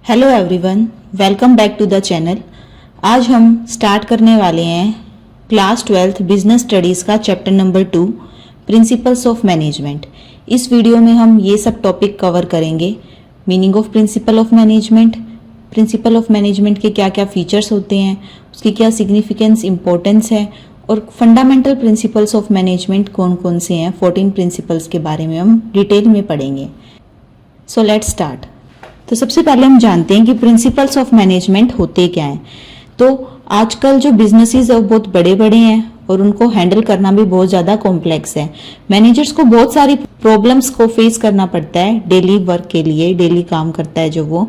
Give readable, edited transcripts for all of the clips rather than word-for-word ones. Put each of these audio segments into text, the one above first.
Hello everyone, welcome back to the channel. आज हम start करने वाले हैं क्लास 12th बिजनेस स्टडीज़ का chapter number 2 principles of management. इस वीडियो में हम ये सब टॉपिक कवर करेंगे। Meaning of principle of management, principle of management के क्या क्या फीचर्स होते हैं, उसकी क्या सिग्निफिकेंस इंपॉर्टेंस है और फंडामेंटल प्रिंसिपल्स ऑफ मैनेजमेंट कौन कौन से हैं। 14 प्रिंसिपल्स के बारे में हम डिटेल में पढ़ेंगे। So let's start. तो सबसे पहले हम जानते हैं कि प्रिंसिपल्स ऑफ मैनेजमेंट होते क्या हैं। तो आजकल जो बिजनेसेस है वो बहुत बड़े बड़े हैं और उनको हैंडल करना भी बहुत ज़्यादा कॉम्प्लेक्स है। मैनेजर्स को बहुत सारी प्रॉब्लम्स को फेस करना पड़ता है डेली वर्क के लिए, डेली काम करता है जो वो।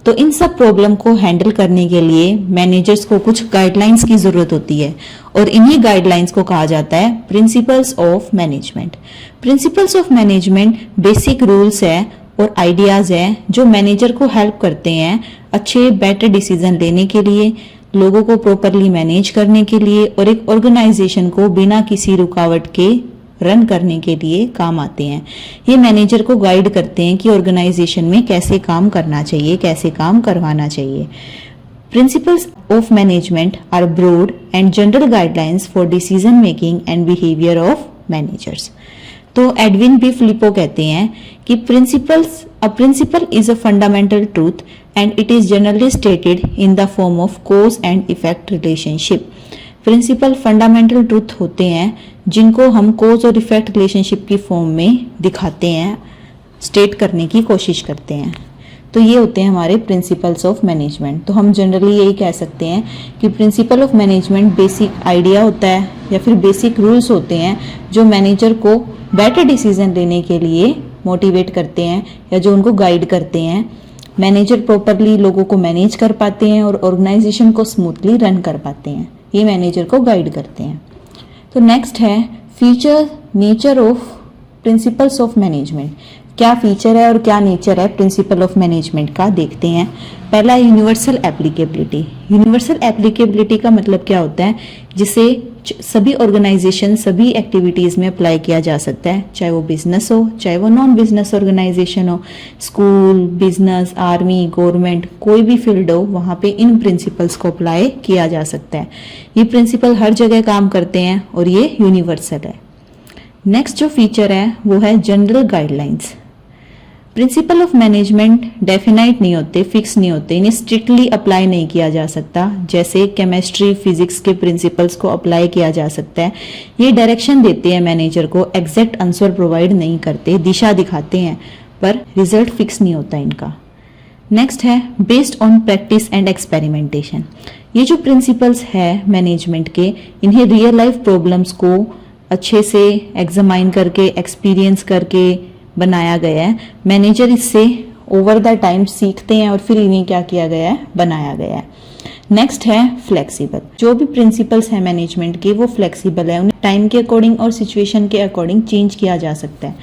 तो इन सब प्रॉब्लम को हैंडल करने के लिए मैनेजर्स को कुछ गाइडलाइंस की ज़रूरत होती है और इन्हीं गाइडलाइंस को कहा जाता है principles of management. Principles of management basic rules है और आइडियाज है जो मैनेजर को हेल्प करते हैं अच्छे बेटर डिसीजन लेने के लिए, लोगों को प्रॉपरली मैनेज करने के लिए और एक ऑर्गेनाइजेशन को बिना किसी रुकावट के रन करने के लिए काम आते हैं। ये मैनेजर को गाइड करते हैं कि ऑर्गेनाइजेशन में कैसे काम करना चाहिए, कैसे काम करवाना चाहिए। Principles of management are broad and general guidelines for decision making and behaviour of managers. तो एडविन बी फिलिपो कहते हैं कि principle is a fundamental truth and it is generally stated in the form of cause and effect relationship. Principle fundamental truth होते हैं जिनको हम cause और effect relationship की फॉर्म में दिखाते हैं, स्टेट करने की कोशिश करते हैं। तो ये होते हैं हमारे प्रिंसिपल्स ऑफ मैनेजमेंट। तो हम जनरली यही कह सकते हैं कि principal of management basic idea होता है या फिर बेसिक रूल्स होते हैं जो मैनेजर को बेटर डिसीजन लेने के लिए मोटिवेट करते हैं या जो उनको गाइड करते हैं। मैनेजर प्रॉपरली लोगों को मैनेज कर पाते हैं और ऑर्गेनाइजेशन को स्मूथली रन कर पाते हैं। ये मैनेजर को गाइड करते हैं। तो नेक्स्ट है feature nature of principles of management. क्या फीचर है और क्या नेचर है प्रिंसिपल ऑफ मैनेजमेंट का, देखते हैं। पहला यूनिवर्सल एप्लीकेबिलिटी। यूनिवर्सल एप्लीकेबिलिटी का मतलब क्या होता है, जिसे सभी ऑर्गेनाइजेशन सभी एक्टिविटीज में अप्लाई किया जा सकता है, चाहे वो बिजनेस हो चाहे वो नॉन बिजनेस ऑर्गेनाइजेशन हो, स्कूल, बिजनेस, आर्मी, गवर्नमेंट, कोई भी फील्ड हो, वहां पे इन प्रिंसिपल्स को अप्लाई किया जा सकता है। ये प्रिंसिपल हर जगह काम करते हैं और ये यूनिवर्सल है। नेक्स्ट जो फीचर है वो है general guidelines. Principal of management definite नहीं होते, फिक्स नहीं होते, इन्हें स्ट्रिक्टली अप्लाई नहीं किया जा सकता। जैसे केमिस्ट्री, फिजिक्स के प्रिंसिपल्स को अप्लाई किया जा सकता है। ये डायरेक्शन देते हैं मैनेजर को, एग्जैक्ट आंसर प्रोवाइड नहीं करते, दिशा दिखाते हैं, पर रिजल्ट फिक्स नहीं होता इनका। नेक्स्ट है based on practice and experimentation. ये जो प्रिंसिपल्स है मैनेजमेंट के, इन्हें रियल लाइफ प्रॉब्लम्स को अच्छे से एग्जामाइन करके, एक्सपीरियंस करके बनाया गया है। मैनेजर इससे ओवर द टाइम सीखते हैं और फिर इन्हें क्या किया गया है, बनाया गया है। नेक्स्ट है फ्लेक्सिबल। जो भी प्रिंसिपल्स है मैनेजमेंट के वो फ्लेक्सिबल है, उन्हें टाइम के अकॉर्डिंग और सिचुएशन के अकॉर्डिंग चेंज किया जा सकता है।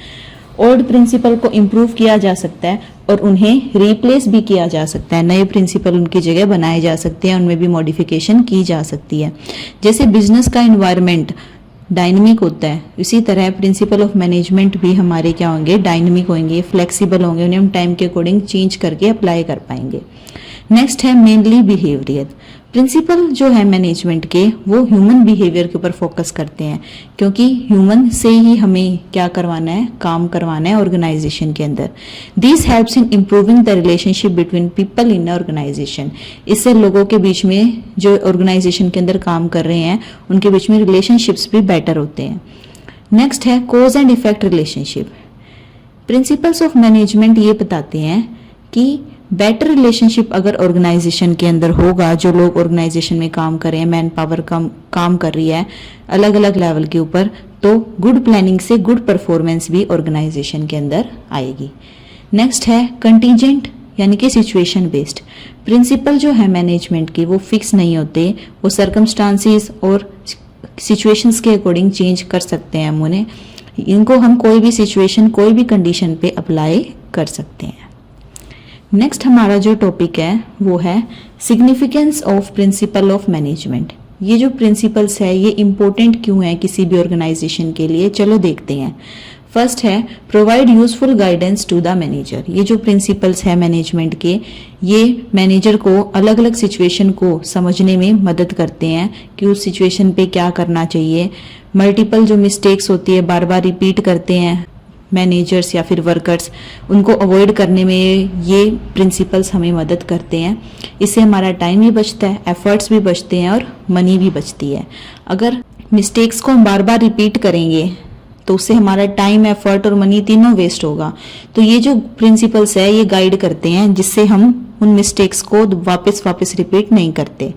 ओल्ड प्रिंसिपल को इम्प्रूव किया जा सकता है और उन्हें रिप्लेस भी किया जा सकता है। नए प्रिंसिपल उनकी जगह बनाए जा सकते हैं, उनमें भी मॉडिफिकेशन की जा सकती है। जैसे बिजनेस का इन्वायरमेंट डायनेमिक होता है, इसी तरह प्रिंसिपल ऑफ मैनेजमेंट भी हमारे क्या होंगे, डायनेमिक होंगे, फ्लेक्सिबल होंगे, उन्हें हम टाइम के अकॉर्डिंग चेंज करके अप्लाई कर पाएंगे। नेक्स्ट है मेनली बिहेवियर। प्रिंसिपल जो है मैनेजमेंट के वो ह्यूमन बिहेवियर के ऊपर फोकस करते हैं, क्योंकि ह्यूमन से ही हमें क्या करवाना है, काम करवाना है ऑर्गेनाइजेशन के अंदर। This helps in improving the relationship between people in organisation. इससे लोगों के बीच में, जो ऑर्गेनाइजेशन के अंदर काम कर रहे हैं, उनके बीच में रिलेशनशिप्स भी बेटर होते हैं। नेक्स्ट है cause and effect relationship. Principles of management ये बताते हैं कि बेटर रिलेशनशिप अगर ऑर्गेनाइजेशन के अंदर होगा, जो लोग ऑर्गेनाइजेशन में काम कर रहे हैं, मैन पावर काम कर रही है अलग अलग लेवल के ऊपर, तो गुड प्लानिंग से गुड परफॉर्मेंस भी ऑर्गेनाइजेशन के अंदर आएगी। नेक्स्ट है कंटीजेंट, यानी कि सिचुएशन बेस्ड। प्रिंसिपल जो है मैनेजमेंट के वो फिक्स नहीं होते, वो सर्कमस्टांसिस और सिचुएशंस के अकॉर्डिंग चेंज कर सकते हैं हम उन्हें। इनको हम कोई भी सिचुएशन, कोई भी कंडीशन पे अप्लाई कर सकते हैं। नेक्स्ट हमारा जो टॉपिक है वो है significance of principle of management. ये जो प्रिंसिपल्स है ये इंपॉर्टेंट क्यों है किसी भी ऑर्गेनाइजेशन के लिए, चलो देखते हैं। फर्स्ट है provide useful guidance to the manager. ये जो प्रिंसिपल्स है मैनेजमेंट के, ये मैनेजर को अलग अलग सिचुएशन को समझने में मदद करते हैं कि उस सिचुएशन पे क्या करना चाहिए। मल्टीपल जो मिस्टेक्स होती है, बार बार रिपीट करते हैं मैनेजर्स या फिर वर्कर्स, उनको अवॉइड करने में ये प्रिंसिपल्स हमें मदद करते हैं। इससे हमारा टाइम भी बचता है, एफर्ट्स भी बचते हैं और मनी भी बचती है। अगर मिस्टेक्स को हम बार बार रिपीट करेंगे तो उससे हमारा टाइम, एफर्ट और मनी तीनों वेस्ट होगा। तो ये जो प्रिंसिपल्स है ये गाइड करते हैं जिससे हम उन मिस्टेक्स को वापस रिपीट नहीं करते।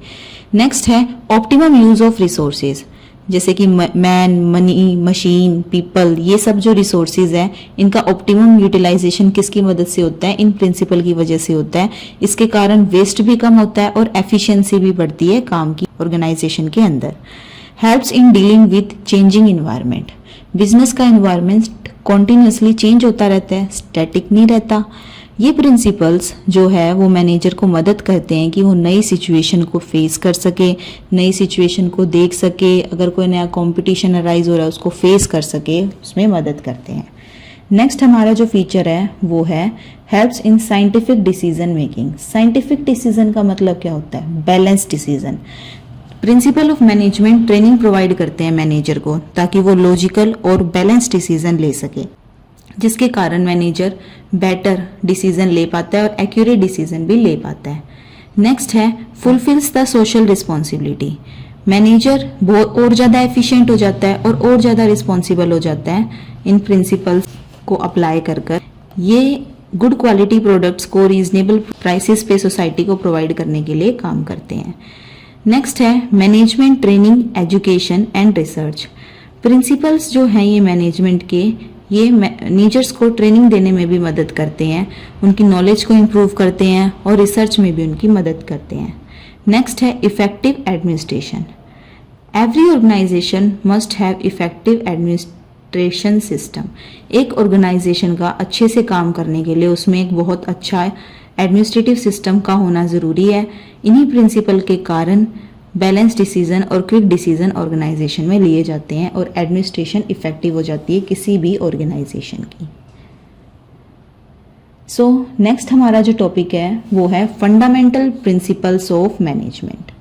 नेक्स्ट है ऑप्टिमम यूज ऑफ रिसोर्सेज, जैसे कि मैन, मनी, मशीन, पीपल, ये सब जो रिसोर्सेज है इनका ऑप्टिमम यूटिलाइजेशन किसकी मदद से होता है? इन प्रिंसिपल की वजह से होता है। इसके कारण वेस्ट भी कम होता है और एफिशिएंसी भी बढ़ती है काम की ऑर्गेनाइजेशन के अंदर। Helps in dealing with changing environment. Business का इन्वायरमेंट कॉन्टिन्यूसली चेंज होता रहता है, स्टैटिक नहीं रहता। ये प्रिंसिपल्स जो है वो मैनेजर को मदद करते हैं कि वो नई सिचुएशन को फेस कर सके, नई सिचुएशन को देख सके, अगर कोई नया कंपटीशन अराइज हो रहा है उसको फेस कर सके, उसमें मदद करते हैं। नेक्स्ट हमारा जो फीचर है वो है helps in scientific decision making. Scientific decision का मतलब क्या होता है? Balance decision. Principal of management training provide करते हैं मैनेजर को ताकि वो लॉजिकल और बैलेंस डिसीजन ले सके, जिसके कारण मैनेजर बेटर डिसीजन ले पाता है और एक्यूरेट डिसीजन भी ले पाता है। नेक्स्ट है fulfils the social responsibility. Manager बहुत और ज़्यादा एफिशिएंट हो जाता है और ज़्यादा रिस्पॉन्सिबल हो जाता है इन प्रिंसिपल्स को अप्लाई कर। ये गुड क्वालिटी प्रोडक्ट्स को रीजनेबल प्राइसेस पे सोसाइटी को प्रोवाइड करने के लिए काम करते हैं। नेक्स्ट है management training, education and research. Principles जो हैं ये मैनेजमेंट के, ये मैनेजर्स को ट्रेनिंग देने में भी मदद करते हैं, उनकी नॉलेज को इम्प्रूव करते हैं और रिसर्च में भी उनकी मदद करते हैं। नेक्स्ट है effective administration. Every organisation must have effective administration system. एक ऑर्गेनाइजेशन का अच्छे से काम करने के लिए उसमें एक बहुत अच्छा एडमिनिस्ट्रेटिव सिस्टम का होना ज़रूरी है। इन्हीं प्रिंसिपल के कारण बैलेंस डिसीजन और क्विक डिसीजन ऑर्गेनाइजेशन में लिए जाते हैं और एडमिनिस्ट्रेशन इफेक्टिव हो जाती है किसी भी ऑर्गेनाइजेशन की। सो नेक्स्ट हमारा जो टॉपिक है वो है fundamental principles of management.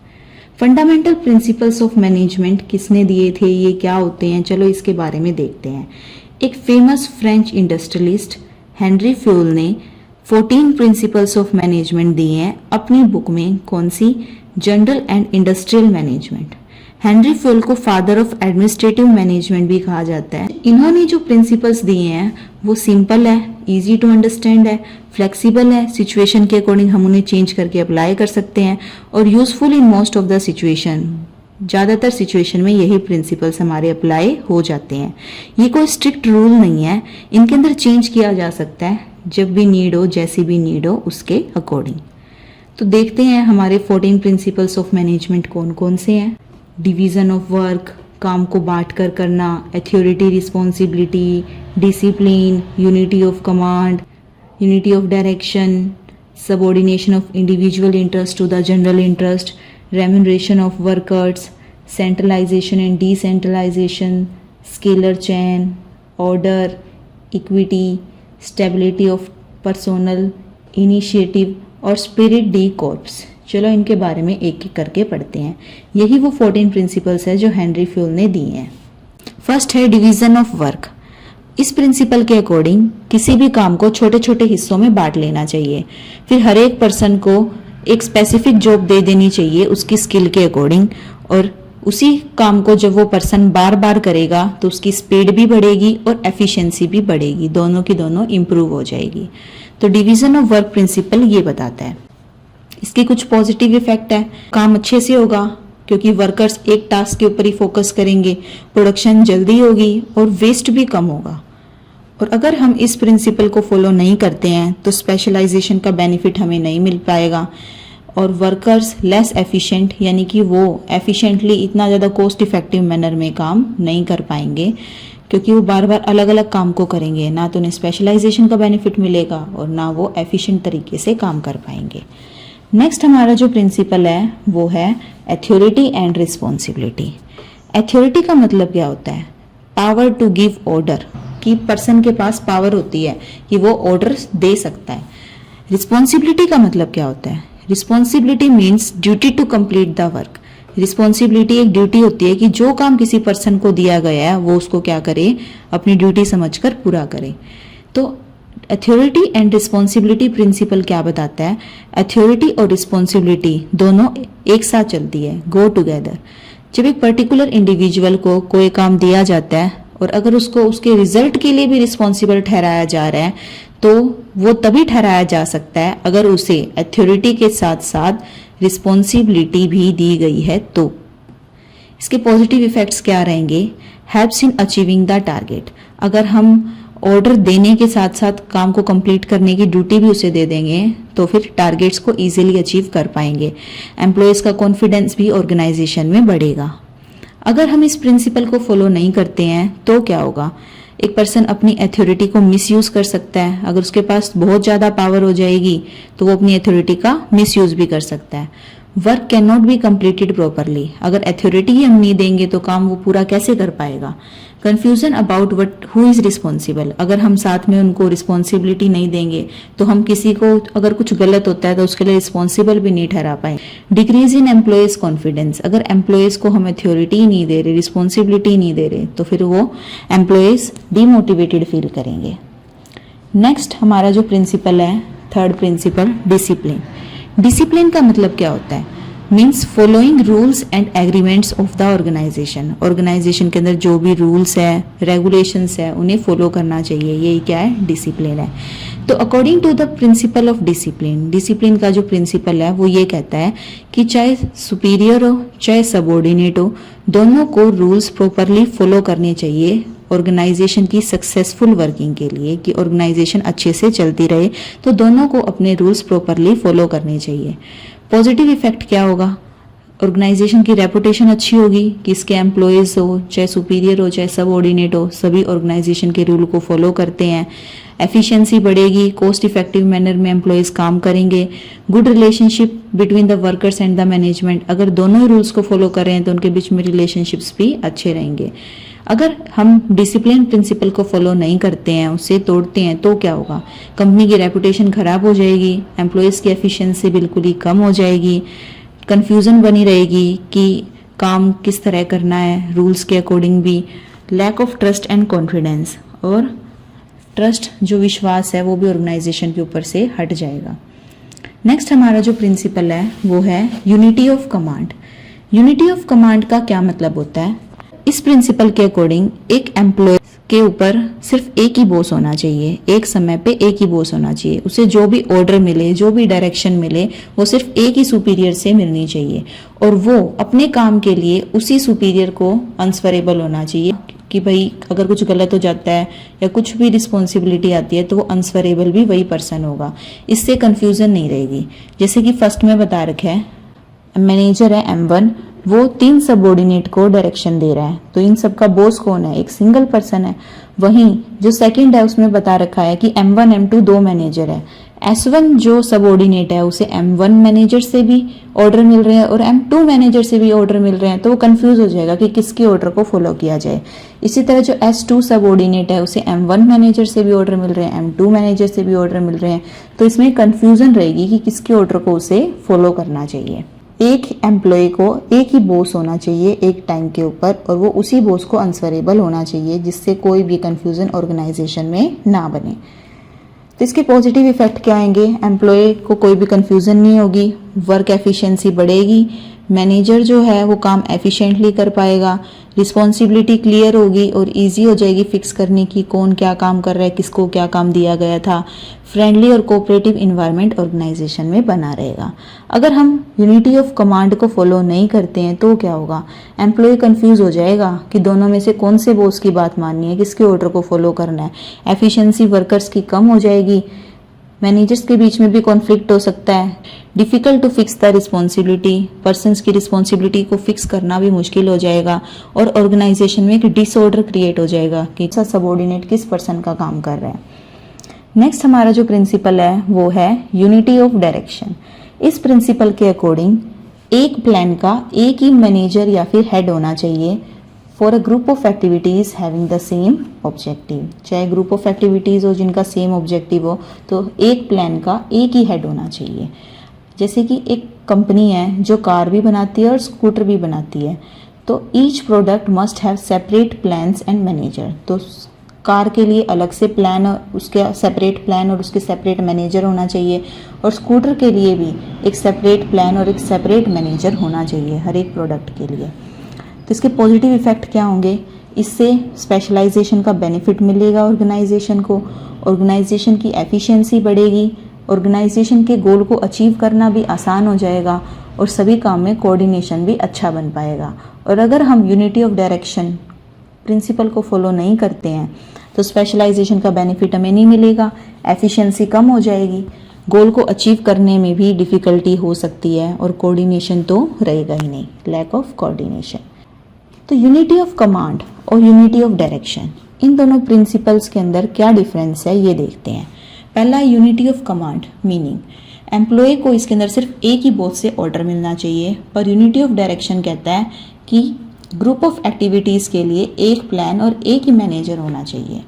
Fundamental principles of management किसने दिए थे, ये क्या होते हैं, चलो इसके बारे में देखते हैं। एक famous French industrialist Henry fuel ने 14 प्रिंसिपल्स ऑफ मैनेजमेंट दिए हैं अपनी बुक में। कौन सी? General and industrial management. Henri Fayol को फादर ऑफ एडमिनिस्ट्रेटिव मैनेजमेंट भी कहा जाता है। इन्होंने जो प्रिंसिपल्स दिए हैं वो सिंपल है, इजी टू अंडरस्टैंड है, फ्लेक्सिबल है, सिचुएशन के अकॉर्डिंग हम उन्हें चेंज करके अप्लाई कर सकते हैं और useful in most of the situation. ज़्यादातर सिचुएशन में यही प्रिंसिपल्स हमारे अप्लाई हो जाते हैं। ये कोई स्ट्रिक्ट रूल नहीं है, इनके अंदर चेंज किया जा सकता है जब भी नीड हो, जैसी भी नीड हो उसके अकॉर्डिंग। तो देखते हैं हमारे 14 प्रिंसिपल्स ऑफ मैनेजमेंट कौन कौन से हैं। डिवीज़न ऑफ वर्क, काम को बांट कर करना, authority, responsibility, discipline, unity of command, unity of direction, subordination of individual interest to the general interest, remuneration of workers, centralisation and decentralisation, scalar chain, order, equity, stability of personnel, initiative और spirit de corps. चलो इनके बारे में एक एक करके पढ़ते हैं। यही वो 14 प्रिंसिपल्स है जो हेनरी फ्यूल ने दिए हैं। फर्स्ट है डिवीजन ऑफ वर्क। इस प्रिंसिपल के अकॉर्डिंग किसी भी काम को छोटे छोटे हिस्सों में बांट लेना चाहिए, फिर हर एक पर्सन को एक स्पेसिफिक जॉब दे देनी चाहिए उसकी स्किल के अकॉर्डिंग, और उसी काम को जब वो पर्सन बार बार करेगा तो उसकी स्पीड भी बढ़ेगी और एफिशिएंसी भी बढ़ेगी, दोनों की दोनों इंप्रूव हो जाएगी। तो डिवीजन ऑफ वर्क प्रिंसिपल ये बताता है। इसके कुछ पॉजिटिव इफेक्ट है, काम अच्छे से होगा क्योंकि वर्कर्स एक टास्क के ऊपर ही फोकस करेंगे, प्रोडक्शन जल्दी होगी और वेस्ट भी कम होगा। और अगर हम इस प्रिंसिपल को फॉलो नहीं करते हैं तो स्पेशलाइजेशन का बेनिफिट हमें नहीं मिल पाएगा और वर्कर्स लेस एफिशिएंट, यानी कि वो एफिशिएंटली इतना ज़्यादा कॉस्ट इफेक्टिव मैनर में काम नहीं कर पाएंगे क्योंकि वो बार बार अलग अलग काम को करेंगे, ना तो उन्हें स्पेशलाइजेशन का बेनिफिट मिलेगा और ना वो एफिशिएंट तरीके से काम कर पाएंगे। नेक्स्ट हमारा जो प्रिंसिपल है वो है अथॉरिटी एंड रिस्पॉन्सिबिलिटी। अथॉरिटी का मतलब क्या होता है? पावर टू गिव ऑर्डर, कि पर्सन के पास पावर होती है कि वो ऑर्डर्स दे सकता है। रिस्पॉन्सिबिलिटी का मतलब क्या होता है? Responsibility means duty to complete the work. Responsibility एक ड्यूटी होती है कि जो काम किसी पर्सन को दिया गया है वो उसको क्या करे, अपनी ड्यूटी समझकर पूरा करे। तो अथॉरिटी एंड रिस्पॉन्सिबिलिटी प्रिंसिपल क्या बताता है? अथॉरिटी और रिस्पॉन्सिबिलिटी दोनों एक साथ चलती है, गो टुगेदर। जब एक पर्टिकुलर इंडिविजुअल को कोई काम दिया जाता है और अगर उसको उसके रिजल्ट के लिए भी रिस्पॉन्सिबल ठहराया जा रहा है तो वो तभी ठहराया जा सकता है अगर उसे अथॉरिटी के साथ साथ रिस्पॉन्सिबिलिटी भी दी गई है। तो इसके पॉजिटिव इफेक्ट्स क्या रहेंगे? Helps in achieving the target. अगर हम ऑर्डर देने के साथ साथ काम को कंप्लीट करने की ड्यूटी भी उसे दे देंगे तो फिर टारगेट्स को इजीली अचीव कर पाएंगे। एम्प्लॉयज़ का कॉन्फिडेंस भी ऑर्गेनाइजेशन में बढ़ेगा। अगर हम इस प्रिंसिपल को फॉलो नहीं करते हैं तो क्या होगा? एक पर्सन अपनी अथॉरिटी को मिसयूज कर सकता है। अगर उसके पास बहुत ज़्यादा पावर हो जाएगी तो वो अपनी अथॉरिटी का मिसयूज भी कर सकता है। Work can not be completed properly. अगर अथॉरिटी ही हम नहीं देंगे तो काम वो पूरा कैसे कर पाएगा? Confusion about what who is responsible. अगर हम साथ में उनको रिस्पॉन्सिबिलिटी नहीं देंगे तो हम किसी को अगर कुछ गलत होता है तो उसके लिए रिस्पॉन्सिबल भी नहीं ठहरा पाए। Decrease in employees confidence. अगर एम्प्लॉयज को हम अथॉरिटी ही नहीं दे रहे, रिस्पॉन्सिबिलिटी नहीं दे रहे तो फिर वो एम्प्लॉयज डीमोटिवेटेड फील करेंगे। नेक्स्ट हमारा जो प्रिंसिपल है, थर्ड प्रिंसिपल, डिसिप्लिन। डिसिप्लिन का मतलब क्या होता है? Means following rules and agreements of the organisation. Organisation के अंदर जो भी रूल्स है, रेगुलेशंस है, उन्हें फॉलो करना चाहिए। यही क्या है? डिसिप्लिन है। तो according to the principle of discipline, discipline का जो प्रिंसिपल है वो ये कहता है कि चाहे सुपीरियर हो चाहे सबऑर्डिनेट हो, दोनों को रूल्स प्रॉपरली फॉलो करने चाहिए ऑर्गेनाइजेशन की सक्सेसफुल वर्किंग के लिए। कि ऑर्गेनाइजेशन अच्छे से चलती रहे तो दोनों को अपने रूल्स प्रॉपरली फॉलो करने चाहिए। पॉजिटिव इफेक्ट क्या होगा? ऑर्गेनाइजेशन की रेपुटेशन अच्छी होगी कि इसके एम्प्लॉयज हो चाहे सुपीरियर हो चाहे सबऑर्डिनेट हो, सभी ऑर्गेनाइजेशन के रूल को फॉलो करते हैं। एफिशिएंसी बढ़ेगी, कॉस्ट इफेक्टिव मैनर में एम्प्लॉयज काम करेंगे। Good relationship between the workers and the management. अगर दोनों ही रूल्स को फॉलो कर रहे हैं तो उनके बीच में रिलेशनशिप्स भी अच्छे रहेंगे। अगर हम डिसिप्लिन प्रिंसिपल को फॉलो नहीं करते हैं, उसे तोड़ते हैं तो क्या होगा? कंपनी की रेपुटेशन खराब हो जाएगी, एम्प्लॉयज़ की एफिशिएंसी बिल्कुल ही कम हो जाएगी, कन्फ्यूज़न बनी रहेगी कि काम किस तरह करना है रूल्स के अकॉर्डिंग भी। Lack of trust and confidence, और ट्रस्ट जो विश्वास है वो भी ऑर्गेनाइजेशन के ऊपर से हट जाएगा। नेक्स्ट हमारा जो प्रिंसिपल है वो है unity of command. Unity of command का क्या मतलब होता है? इस प्रिंसिपल के अकॉर्डिंग एक एम्प्लॉय के ऊपर सिर्फ एक ही बॉस होना चाहिए, एक समय पे एक ही बॉस होना चाहिए। उसे जो भी ऑर्डर मिले, जो भी डायरेक्शन मिले, वो सिर्फ एक ही सुपीरियर से मिलनी चाहिए और वो अपने काम के लिए उसी सुपीरियर को आंसरेबल होना चाहिए कि भाई अगर कुछ गलत हो जाता है या कुछ भी रिस्पॉन्सिबिलिटी आती है तो वो आंसरेबल भी वही पर्सन होगा। इससे कंफ्यूजन नहीं रहेगी। जैसे कि फर्स्ट में बता रखा है मैनेजर है M1, वो 3 सबऑर्डिनेट को डायरेक्शन दे रहा है तो इन सब का बॉस कौन है? एक सिंगल पर्सन है। वहीं जो सेकंड है उसमें बता रखा है कि M1 M2 2 मैनेजर है। S1 जो सबऑर्डिनेट है उसे M1 मैनेजर से भी ऑर्डर मिल रहे हैं और M2 मैनेजर से भी ऑर्डर मिल रहे हैं तो वो कंफ्यूज हो जाएगा कि किसके ऑर्डर को फॉलो किया जाए। इसी तरह जो S2 सबऑर्डिनेट है उसे M1 मैनेजर से भी ऑर्डर मिल रहे हैं, M2 मैनेजर से भी ऑर्डर मिल रहे हैं, तो इसमें कंफ्यूजन रहेगी कि किसके ऑर्डर को उसे फॉलो करना चाहिए। एक एम्प्लॉय को एक ही बॉस होना चाहिए एक टाइम के ऊपर और वो उसी बॉस को आंसरेबल होना चाहिए जिससे कोई भी कंफ्यूजन ऑर्गेनाइजेशन में ना बने। तो इसके पॉजिटिव इफेक्ट क्या आएंगे? एम्प्लॉय को कोई भी कंफ्यूजन नहीं होगी, वर्क एफिशिएंसी बढ़ेगी, मैनेजर जो है वो काम एफिशिएंटली कर पाएगा, रिस्पॉन्सिबिलिटी क्लियर होगी और इजी हो जाएगी फिक्स करने की कौन क्या काम कर रहा है, किसको क्या काम दिया गया था। फ्रेंडली और कोऑपरेटिव इन्वायरमेंट ऑर्गेनाइजेशन में बना रहेगा। अगर हम यूनिटी ऑफ कमांड को फॉलो नहीं करते हैं तो क्या होगा? एम्प्लॉय कंफ्यूज हो जाएगा कि दोनों में से कौन से बॉस की बात माननी है, किसके ऑर्डर को फॉलो करना है। एफिशिएंसी वर्कर्स की कम हो जाएगी, मैनेजर्स के बीच में भी कॉन्फ्लिक्ट हो सकता है। Difficult to fix the responsibility, persons की रिस्पॉन्सिबिलिटी को फिक्स करना भी मुश्किल हो जाएगा और ऑर्गेनाइजेशन में एक डिसऑर्डर क्रिएट हो जाएगा कि सबऑर्डिनेट किस पर्सन का काम कर रहा है। नेक्स्ट हमारा जो प्रिंसिपल है वो है यूनिटी ऑफ डायरेक्शन। इस प्रिंसिपल के अकॉर्डिंग एक प्लान का एक ही मैनेजर या फिर हेड होना चाहिए for a group of activities having the same objective. चाहे ग्रुप ऑफ एक्टिविटीज़ हो जिनका सेम ऑब्जेक्टिव हो, तो एक प्लान का एक ही हेड होना चाहिए। जैसे कि एक कंपनी है जो कार भी बनाती है और स्कूटर भी बनाती है, तो each product must have separate plans and manager. तो कार के लिए अलग से प्लान, उसके सेपरेट प्लान और उसके सेपरेट मैनेजर होना चाहिए, और स्कूटर के लिए भी एक सेपरेट प्लान और एक सेपरेट मैनेजर होना चाहिए हर एक प्रोडक्ट के लिए। तो इसके पॉजिटिव इफ़ेक्ट क्या होंगे? इससे स्पेशलाइजेशन का बेनिफिट मिलेगा ऑर्गेनाइजेशन को, ऑर्गेनाइजेशन की एफिशिएंसी बढ़ेगी, ऑर्गेनाइजेशन के गोल को अचीव करना भी आसान हो जाएगा, और सभी काम में कोऑर्डिनेशन भी अच्छा बन पाएगा। और अगर हम यूनिटी ऑफ डायरेक्शन प्रिंसिपल को फॉलो नहीं करते हैं तो स्पेशलाइजेशन का बेनिफिट हमें नहीं मिलेगा, एफिशिएंसी कम हो जाएगी, गोल को अचीव करने में भी डिफ़िकल्टी हो सकती है, और कोऑर्डिनेशन तो रहेगा ही नहीं, लैक ऑफ कोऑर्डिनेशन। तो यूनिटी ऑफ कमांड और यूनिटी ऑफ डायरेक्शन, इन दोनों प्रिंसिपल्स के अंदर क्या डिफरेंस है ये देखते हैं। पहला unity of command, meaning employ को इसके अंदर सिर्फ एक ही बॉस से ऑर्डर मिलना चाहिए, पर यूनिटी ऑफ डायरेक्शन कहता है कि ग्रुप ऑफ एक्टिविटीज़ के लिए एक प्लान और एक ही मैनेजर होना चाहिए।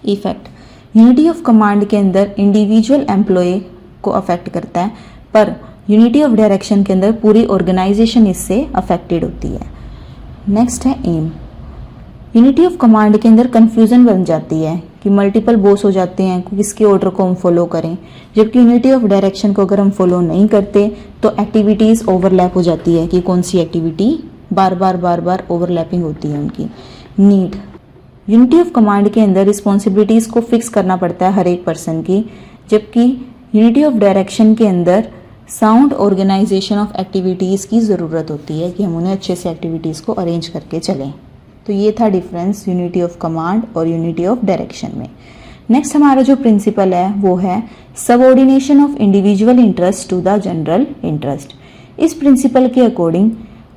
इफेक्ट, यूनिटी ऑफ कमांड के अंदर इंडिविजुअल एम्प्लॉय को अफेक्ट करता है, पर यूनिटी ऑफ डायरेक्शन के अंदर पूरी ऑर्गेनाइजेशन इससे अफेक्टेड होती है। नेक्स्ट है एम। यूनिटी ऑफ कमांड के अंदर कन्फ्यूज़न बन जाती है कि मल्टीपल बॉस हो जाते हैं, किसके ऑर्डर को हम फॉलो करें, जबकि यूनिटी ऑफ डायरेक्शन को अगर हम फॉलो नहीं करते तो एक्टिविटीज़ ओवरलैप हो जाती है कि कौन सी एक्टिविटी बार बार ओवरलैपिंग होती है उनकी। नीड, यूनिटी ऑफ कमांड के अंदर रिस्पॉन्सिबिलिटीज़ को फिक्स करना पड़ता है हर एक पर्सन की, जबकि यूनिटी ऑफ डायरेक्शन के अंदर साउंड ऑर्गेनाइजेशन ऑफ एक्टिविटीज़ की ज़रूरत होती है कि हम उन्हें अच्छे से एक्टिविटीज़ को अरेंज करके चलें। तो ये था डिफरेंस यूनिटी ऑफ कमांड और यूनिटी ऑफ डायरेक्शन में। नेक्स्ट हमारा जो प्रिंसिपल है वो है subordination of individual interest to the general interest. इस प्रिंसिपल के अकॉर्डिंग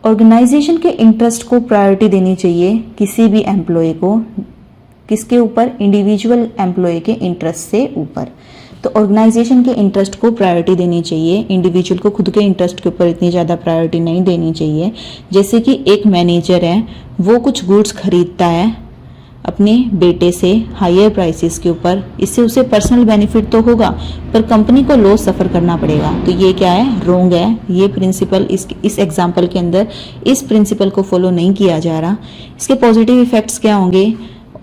ऑर्गेनाइजेशन के इंटरेस्ट को प्रायोरिटी देनी चाहिए किसी भी एम्प्लॉय को, किसके ऊपर? इंडिविजुअल एम्प्लॉय के इंटरेस्ट से ऊपर। तो ऑर्गेनाइजेशन के इंटरेस्ट को प्रायोरिटी देनी चाहिए, इंडिविजुअल को खुद के इंटरेस्ट के ऊपर इतनी ज़्यादा प्रायोरिटी नहीं देनी चाहिए। जैसे कि एक मैनेजर है, वो कुछ गुड्स खरीदता है अपने बेटे से हायर प्राइसेस के ऊपर, इससे उसे पर्सनल बेनिफिट तो होगा पर कंपनी को लॉस सफ़र करना पड़ेगा। तो ये क्या है? रॉन्ग है। ये प्रिंसिपल इस एग्जाम्पल के अंदर इस प्रिंसिपल को फॉलो नहीं किया जा रहा। इसके पॉजिटिव इफेक्ट्स क्या होंगे?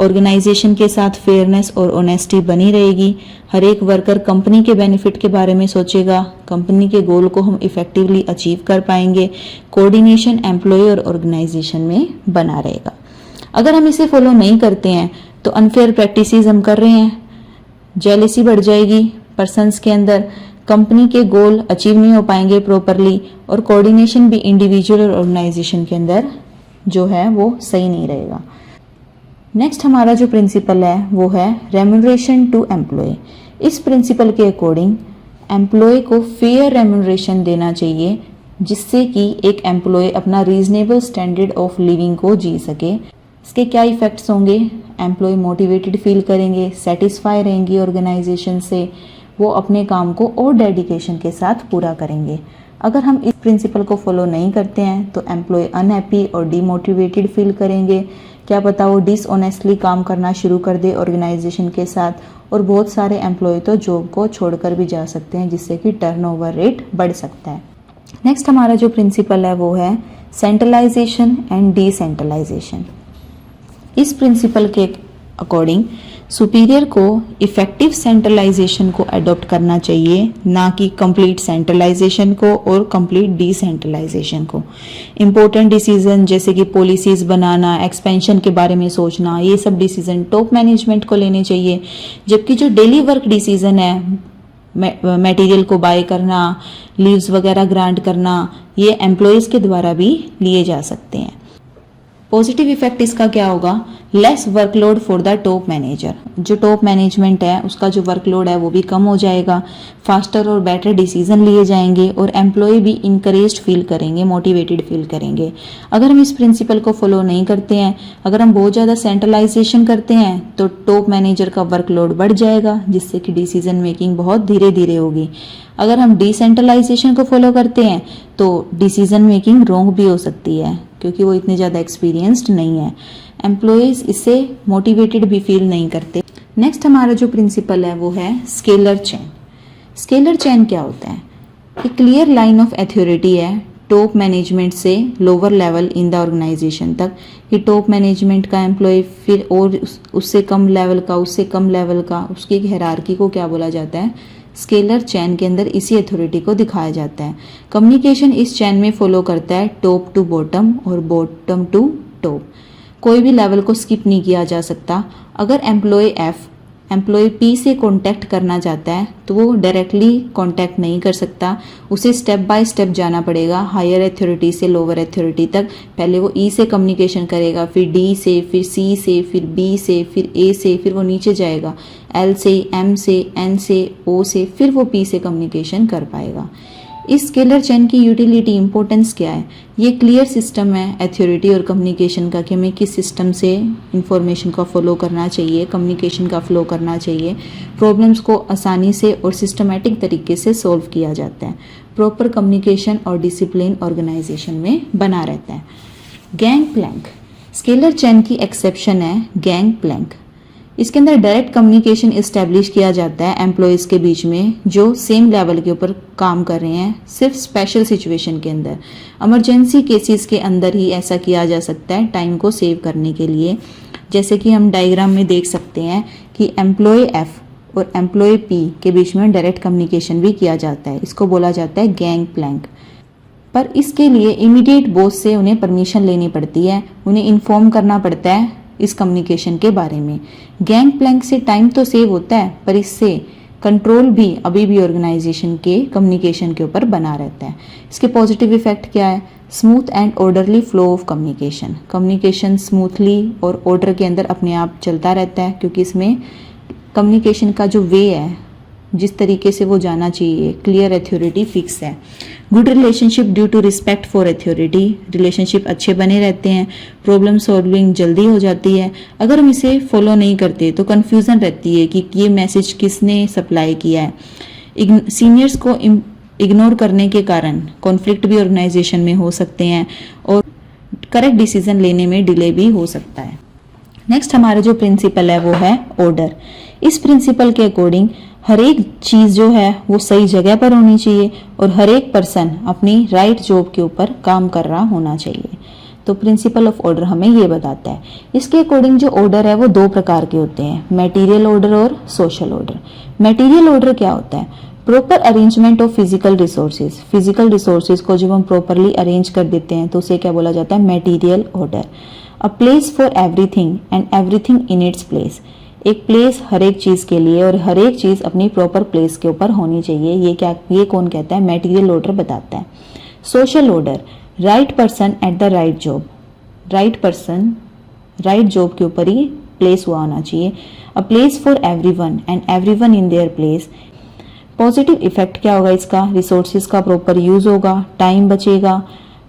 ऑर्गेनाइजेशन के साथ फेयरनेस और ऑनेस्टी बनी रहेगी, हर एक वर्कर कंपनी के बेनिफिट के बारे में सोचेगा, कंपनी के गोल को हम इफेक्टिवली अचीव कर पाएंगे, कोऑर्डिनेशन एम्प्लॉय और ऑर्गेनाइजेशन में बना रहेगा। अगर हम इसे फॉलो नहीं करते हैं तो अनफेयर प्रैक्टिसेस हम कर रहे हैं, जेलेसी बढ़ जाएगी पर्सन्स के अंदर, कंपनी के गोल अचीव नहीं हो पाएंगे प्रॉपरली, और कोऑर्डिनेशन भी इंडिविजुअल और ऑर्गेनाइजेशन के अंदर जो है वो सही नहीं रहेगा। नेक्स्ट हमारा जो प्रिंसिपल है वो है रेम्यूनरेशन टू एम्प्लॉय। इस प्रिंसिपल के अकॉर्डिंग एम्प्लॉय को फेयर रेम्यूनरेशन देना चाहिए, जिससे कि एक एम्प्लॉय अपना रीजनेबल स्टैंडर्ड ऑफ लिविंग को जी सके। इसके क्या इफ़ेक्ट्स होंगे? एम्प्लॉय मोटिवेटेड फील करेंगे, सेटिस्फाई रहेंगी ऑर्गेनाइजेशन से, वो अपने काम को और डेडिकेशन के साथ पूरा करेंगे। अगर हम इस प्रिंसिपल को फॉलो नहीं करते हैं तो एम्प्लॉय अनहैप्पी और डीमोटिवेटेड फील करेंगे, क्या पता वो डिसऑनेस्टली काम करना शुरू कर दे ऑर्गेनाइजेशन के साथ, और बहुत सारे एम्प्लॉय तो जॉब को छोड़कर भी जा सकते हैं, जिससे कि टर्नओवर रेट बढ़ सकता है। नेक्स्ट हमारा जो प्रिंसिपल है वो है सेंट्रलाइजेशन एंड डिसेंट्रलाइजेशन। इस प्रिंसिपल के अकॉर्डिंग सुपीरियर को इफेक्टिव सेंट्रलाइजेशन को अडॉप्ट करना चाहिए, ना कि कंप्लीट सेंट्रलाइजेशन को और कंप्लीट डिसेंट्रलाइजेशन को। इम्पोर्टेंट डिसीजन जैसे कि पॉलिसीज बनाना, एक्सपेंशन के बारे में सोचना, ये सब डिसीजन टॉप मैनेजमेंट को लेने चाहिए, जबकि जो डेली वर्क डिसीजन है, मटेरियल को बाय करना, लीव्स वगैरह ग्रांट करना, ये एम्प्लॉयज़ के द्वारा भी लिए जा सकते हैं। पॉजिटिव इफेक्ट इसका क्या होगा? Less workload for the top manager, जो टॉप मैनेजमेंट है उसका जो वर्कलोड है वो भी कम हो जाएगा, फास्टर और बेटर डिसीजन लिए जाएंगे और एम्प्लॉय भी इंकरेज्ड फील करेंगे, मोटिवेटेड फील करेंगे। अगर हम इस प्रिंसिपल को फॉलो नहीं करते हैं, अगर हम बहुत ज़्यादा सेंट्रलाइजेशन करते हैं तो टॉप मैनेजर का वर्कलोड बढ़ जाएगा, जिससे कि डिसीजन मेकिंग बहुत धीरे धीरे होगी। अगर हम डिसेंट्रलाइजेशन को फॉलो करते हैं तो डिसीजन मेकिंग रॉन्ग भी हो सकती है, क्योंकि वो इतने ज़्यादा एक्सपीरियंस्ड नहीं है। एम्प्लॉयज़ इससे मोटिवेटेड भी फील नहीं करते। नेक्स्ट हमारा जो प्रिंसिपल है वो है स्केलर चेन। स्केलर चेन क्या होता है? एक क्लियर लाइन ऑफ अथॉरिटी है टॉप मैनेजमेंट से lower level in the organisation तक, कि टॉप मैनेजमेंट का एम्प्लॉय फिर और उससे कम लेवल का, उससे कम लेवल का, उसकी एक हायरार्की को क्या बोला जाता है? स्केलर चैन के अंदर इसी अथॉरिटी को दिखाया जाता है। कम्युनिकेशन इस चैन में फॉलो करता है टॉप टू बॉटम और बॉटम टू टॉप। कोई भी लेवल को स्किप नहीं किया जा सकता। अगर एम्प्लॉय पी से कांटेक्ट करना चाहता है तो वो डायरेक्टली कांटेक्ट नहीं कर सकता, उसे स्टेप बाय स्टेप जाना पड़ेगा हायर अथॉरिटी से लोअर अथॉरिटी तक। पहले वो ई से कम्युनिकेशन करेगा, फिर डी से, फिर सी से, फिर बी से, फिर ए से, फिर वो नीचे जाएगा एल से, एम से, एन से, ओ से, फिर वो पी से कम्युनिकेशन कर पाएगा। इस स्केलर चेन की यूटिलिटी इंपॉर्टेंस क्या है? ये क्लियर सिस्टम है अथॉरिटी और कम्युनिकेशन का, कि हमें किस सिस्टम से इंफॉर्मेशन का फॉलो करना चाहिए, कम्युनिकेशन का फ्लो करना चाहिए। प्रॉब्लम्स को आसानी से और सिस्टमेटिक तरीके से सॉल्व किया जाता है। प्रॉपर कम्युनिकेशन और डिसिप्लिन ऑर्गेनाइजेशन में बना रहता है। गैंग प्लैंक, स्केलर चेन की एक्सेप्शन है गैंग प्लैंक। इसके अंदर डायरेक्ट कम्युनिकेशन इस्टेब्लिश किया जाता है एम्प्लॉयज़ के बीच में जो सेम लेवल के ऊपर काम कर रहे हैं। सिर्फ स्पेशल सिचुएशन के अंदर, इमरजेंसी केसेस के अंदर ही ऐसा किया जा सकता है टाइम को सेव करने के लिए। जैसे कि हम डायग्राम में देख सकते हैं कि एम्प्लॉय एफ और एम्प्लॉय पी के बीच में डायरेक्ट कम्युनिकेशन भी किया जाता है। इसको बोला जाता है गैंग प्लैंक। पर इसके लिए इमीडिएट बॉस से उन्हें परमिशन लेनी पड़ती है, उन्हें इन्फॉर्म करना पड़ता है इस कम्युनिकेशन के बारे में। गैंग प्लैंक से टाइम तो सेव होता है, पर इससे कंट्रोल भी अभी भी ऑर्गेनाइजेशन के कम्युनिकेशन के ऊपर बना रहता है। इसके पॉजिटिव इफेक्ट क्या है? Smooth and orderly flow of communication. Communication smoothly और ऑर्डर के अंदर अपने आप चलता रहता है, क्योंकि इसमें कम्युनिकेशन का जो वे है, जिस तरीके से वो जाना चाहिए, क्लियर अथॉरिटी फिक्स है। Good relationship due to respect for authority, relationship अच्छे बने रहते हैं, प्रॉब्लम सॉल्विंग जल्दी हो जाती है। अगर हम इसे फॉलो नहीं करते तो कन्फ्यूज़न रहती है कि ये मैसेज किसने सप्लाई किया है। सीनियर्स को इग्नोर करने के कारण कॉन्फ्लिक्ट भी ऑर्गेनाइजेशन में हो सकते हैं और करेक्ट डिसीजन लेने में डिले भी हो सकता है। नेक्स्ट हमारा जो प्रिंसिपल है वो है ऑर्डर। इस प्रिंसिपल के अकॉर्डिंग हर एक चीज़ जो है वो सही जगह पर होनी चाहिए और हर एक पर्सन अपनी राइट जॉब के ऊपर काम कर रहा होना चाहिए। तो प्रिंसिपल ऑफ ऑर्डर हमें ये बताता है। इसके अकॉर्डिंग जो ऑर्डर है वो दो प्रकार के होते हैं, मटेरियल ऑर्डर और सोशल ऑर्डर। मटेरियल ऑर्डर क्या होता है? Proper arrangement of physical resources. Physical resources को जब हम प्रॉपरली अरेंज कर देते हैं तो उसे क्या बोला जाता है? Material order. A place for everything and everything in its place. एक प्लेस हर एक चीज़ के लिए और हर एक चीज़ अपनी प्रॉपर प्लेस के ऊपर होनी चाहिए। ये कौन कहता है? मटेरियल ऑर्डर बताता है। Social order, right person at the right job. Right person right job के ऊपर ही प्लेस हुआ होना चाहिए। A place for everyone and everyone in their place. Positive effect क्या होगा इसका? रिसोर्सेज का प्रॉपर यूज होगा, टाइम बचेगा,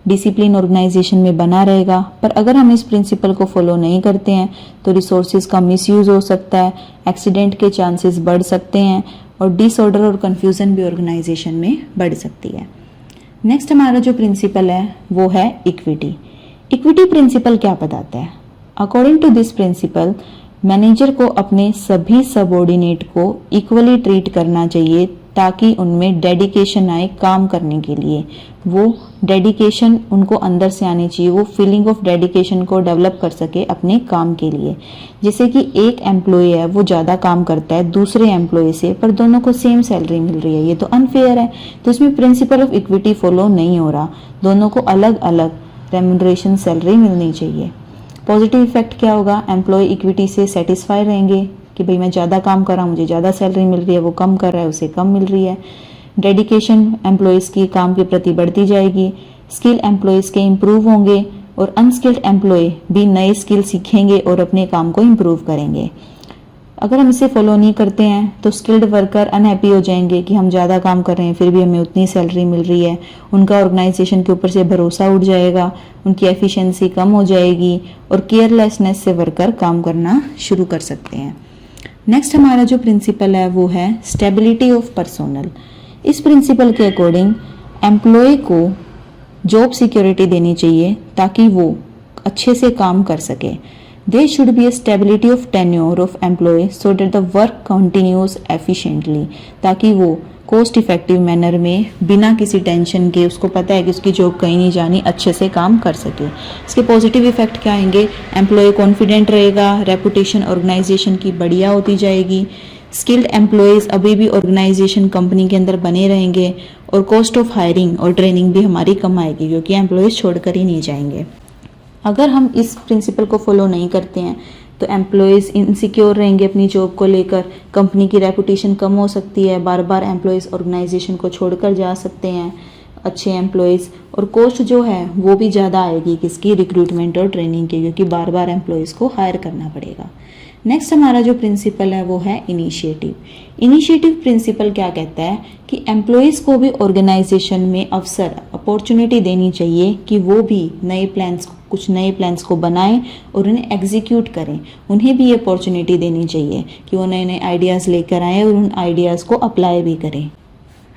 डिसिप्लिन ऑर्गेनाइजेशन में बना रहेगा। पर अगर हम इस प्रिंसिपल को फॉलो नहीं करते हैं तो रिसोर्सेज का मिसयूज हो सकता है, एक्सीडेंट के चांसेस बढ़ सकते हैं और डिसऑर्डर और कंफ्यूजन भी ऑर्गेनाइजेशन में बढ़ सकती है। नेक्स्ट हमारा जो प्रिंसिपल है वो है इक्विटी। इक्विटी प्रिंसिपल क्या बताता है? According to this principle, manager को अपने सभी सबऑर्डिनेट को इक्वली ट्रीट करना चाहिए ताकि उनमें डेडिकेशन आए काम करने के लिए। वो डेडिकेशन उनको अंदर से आनी चाहिए, वो फीलिंग ऑफ डेडिकेशन को डेवलप कर सके अपने काम के लिए। जैसे कि एक एम्प्लॉय है वो ज़्यादा काम करता है दूसरे एम्प्लॉय से, पर दोनों को सेम सैलरी मिल रही है, ये तो अनफेयर है। तो इसमें प्रिंसिपल ऑफ इक्विटी फॉलो नहीं हो रहा, दोनों को अलग अलग रेम्यूनरेशन सैलरी मिलनी चाहिए। पॉजिटिव इफेक्ट क्या होगा? एम्प्लॉय इक्विटी से सेटिस्फाई रहेंगे कि भाई मैं ज़्यादा काम कर रहा हूँ, मुझे ज़्यादा सैलरी मिल रही है, वो कम कर रहा है, उसे कम मिल रही है। डेडिकेशन एम्प्लॉयज़ की काम के प्रति बढ़ती जाएगी, स्किल एम्प्लॉयज़ के इम्प्रूव होंगे, और अनस्किल्ड एम्प्लॉय भी नए स्किल सीखेंगे और अपने काम को इम्प्रूव करेंगे। अगर हम इसे फॉलो नहीं करते हैं तो स्किल्ड वर्कर अनहैप्पी हो जाएंगे कि हम ज़्यादा काम कर रहे हैं फिर भी हमें उतनी सैलरी मिल रही है। उनका ऑर्गेनाइजेशन के ऊपर से भरोसा उठ जाएगा, उनकी एफिशिएंसी कम हो जाएगी और केयरलेसनेस से वर्कर काम करना शुरू कर सकते हैं। नेक्स्ट हमारा जो प्रिंसिपल है वो है स्टेबिलिटी ऑफ पर्सोनल। इस प्रिंसिपल के अकॉर्डिंग एम्प्लॉय को जॉब सिक्योरिटी देनी चाहिए ताकि वो अच्छे से काम कर सके। There should be a stability of tenure of employee so that the work continues efficiently, ताकि वो कोस्ट इफेक्टिव मैनर में बिना किसी टेंशन के, उसको पता है कि उसकी जॉब कहीं नहीं जानी, अच्छे से काम कर सके। इसके पॉजिटिव इफेक्ट क्या आएंगे? एम्प्लॉय कॉन्फिडेंट रहेगा, रेपुटेशन ऑर्गेनाइजेशन की बढ़िया होती जाएगी, स्किल्ड एम्प्लॉयज़ अभी भी ऑर्गेनाइजेशन कंपनी के अंदर बने रहेंगे और कॉस्ट ऑफ हायरिंग और ट्रेनिंग भी हमारी कम आएगी क्योंकि एम्प्लॉयज़ छोड़कर ही नहीं जाएंगे। अगर हम इस प्रिंसिपल को फॉलो नहीं करते हैं तो एम्प्लॉयज़ इनसिक्योर रहेंगे अपनी जॉब को लेकर, कंपनी की रेपुटेशन कम हो सकती है, बार बार एम्प्लॉयज़ ऑर्गेनाइजेशन को छोड़कर जा सकते हैं अच्छे एम्प्लॉयज़, और कॉस्ट जो है वो भी ज़्यादा आएगी किसकी? रिक्रूटमेंट और ट्रेनिंग की, क्योंकि बार बार एम्प्लॉयज़ को हायर करना पड़ेगा। नेक्स्ट हमारा जो प्रिंसिपल है वो है इनिशिएटिव। इनिशिएटिव प्रिंसिपल क्या कहता है कि एम्प्लॉयज़ को भी ऑर्गेनाइजेशन में अवसर, अपॉर्चुनिटी देनी चाहिए कि वो भी कुछ नए प्लान्स को बनाएं और उन्हें एग्जीक्यूट करें। उन्हें भी ये अपॉर्चुनिटी देनी चाहिए कि वो नए नए आइडियाज़ लेकर आएँ और उन आइडियाज़ को अप्लाई भी करें।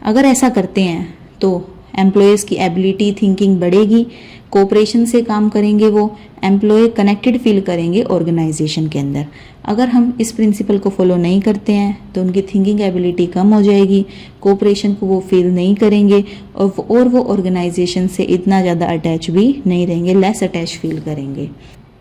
अगर ऐसा करते हैं तो एम्प्लॉयज़ की एबिलिटी, थिंकिंग बढ़ेगी, कोऑपरेशन से काम करेंगे, वो एम्प्लॉय कनेक्टेड फील करेंगे ऑर्गेनाइजेशन के अंदर। अगर हम इस प्रिंसिपल को फॉलो नहीं करते हैं तो उनकी थिंकिंग एबिलिटी कम हो जाएगी, कोऑपरेशन को वो फील नहीं करेंगे और वो ऑर्गेनाइजेशन से इतना ज़्यादा अटैच भी नहीं रहेंगे, लेस अटैच फील करेंगे।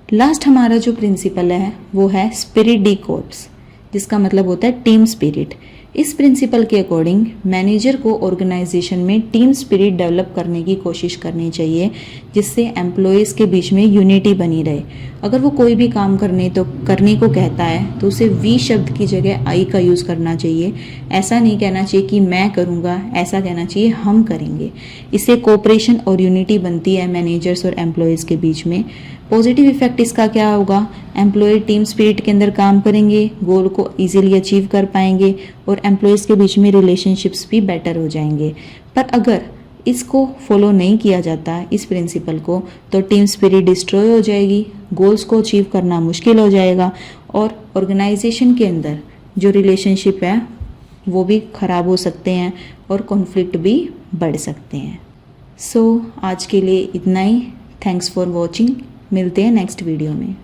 लास्ट हमारा जो प्रिंसिपल है वो है स्पिरिट डी कोर्प्स, जिसका मतलब होता है टीम स्पिरिट। इस प्रिंसिपल के अकॉर्डिंग मैनेजर को ऑर्गेनाइजेशन में टीम स्पिरिट डेवलप करने की कोशिश करनी चाहिए जिससे एम्प्लॉयज़ के बीच में यूनिटी बनी रहे। अगर वो कोई भी काम करने को कहता है तो उसे वी शब्द की जगह आई का यूज़ करना चाहिए। ऐसा नहीं कहना चाहिए कि मैं करूँगा, ऐसा कहना चाहिए हम करेंगे। इससे कोऑपरेशन और यूनिटी बनती है मैनेजर्स और एम्प्लॉयज़ के बीच में। पॉजिटिव इफेक्ट इसका क्या होगा? एम्प्लॉय टीम स्पिरिट के अंदर काम करेंगे, गोल को इजीली अचीव कर पाएंगे और एम्प्लॉयज़ के बीच में रिलेशनशिप्स भी बेटर हो जाएंगे। पर अगर इसको फॉलो नहीं किया जाता इस प्रिंसिपल को तो टीम स्पिरिट डिस्ट्रॉय हो जाएगी, गोल्स को अचीव करना मुश्किल हो जाएगा और ऑर्गेनाइजेशन के अंदर जो रिलेशनशिप है वो भी ख़राब हो सकते हैं और कॉन्फ्लिक्ट भी बढ़ सकते हैं। सो आज के लिए इतना ही। Thanks for watching. मिलते हैं नेक्स्ट वीडियो में।